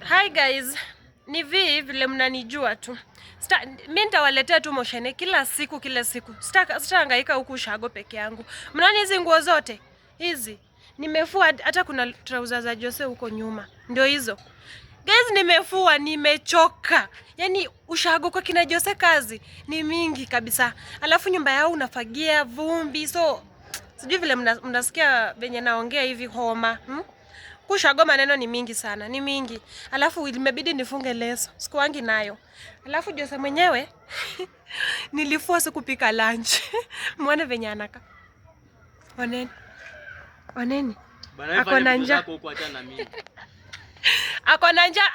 Hi guys, ni vile mnanijua tu. Mimi nitawaletea tu moshene kila siku. Sitahangaika huku ushago peke yangu. Mnaona hizi nguo zote? Hizi. Nimefua hata kuna trouser za Jose huko nyuma. Ndio hizo. Guys, nimefua, nimechoka. Yaani ushago kwa kina Jose kazi ni mingi kabisa. Alafu nyumba yao unafagia vumbi. So sijui vile mnasikia venye naongea hivi homa. Kushago maneno ni mingi sana, ni mingi. Alafu imebidi nifunge leso. Sikuangi nayo. Alafu Jose mwenyewe nilifua sikupika lunch. Muone venye anaka. Oneni. Ako na njaa. Ako na njaa.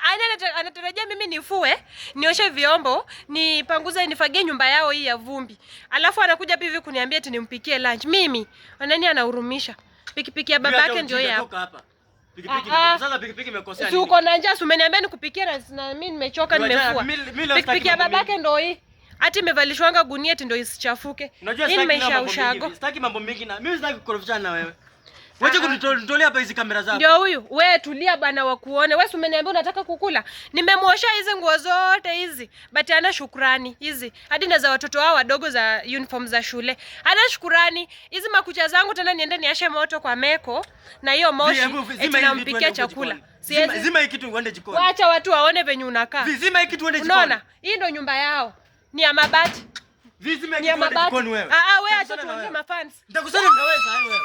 Anatarajia mimi nifue, nioshe vyombo, nipanguze, nifagie nyumba yao hii ya vumbi. Alafu anakuja hivi kuniambia eti nimpikie lunch. Mimi, oneni anahurumisha. Pikipiki ya babake ndio hapa. Pikipiki imekosea nini? Si uko na njaa, umeniambia nikupikie na mimi nimechoka nimefua. Pikipiki ya babake ndio hii. Hata imevalishwanga gunia eti ndio isichafuke. Hii nimeisha ushago. Sitaki mambo mengi na mimi sitaki kukorofishana na wewe. Wacha kunitolea hapa hizi kamera zako. Ndio huyu. Wewe tulia bana wakuone. Wewe umeniambia unataka kukula. Nimemuosha hizi nguo zote hizi. But ana shukrani hizi. Hadi na za watoto wao wadogo za uniform za shule. Ana shukrani. Hizi makucha zangu tena niende niashe moto kwa meko na hiyo moshi eti nampikia chakula. Zima hii kitu uende jikoni. Wacha watu waone venye unakaa. Zima hii kitu uende jikoni. Unaona? Hii ndio nyumba yao. Ni ya mabati. Zima hii kitu uende jikoni wewe. Wewe acha tuone mafans. Nitakusana na wewe sasa wewe.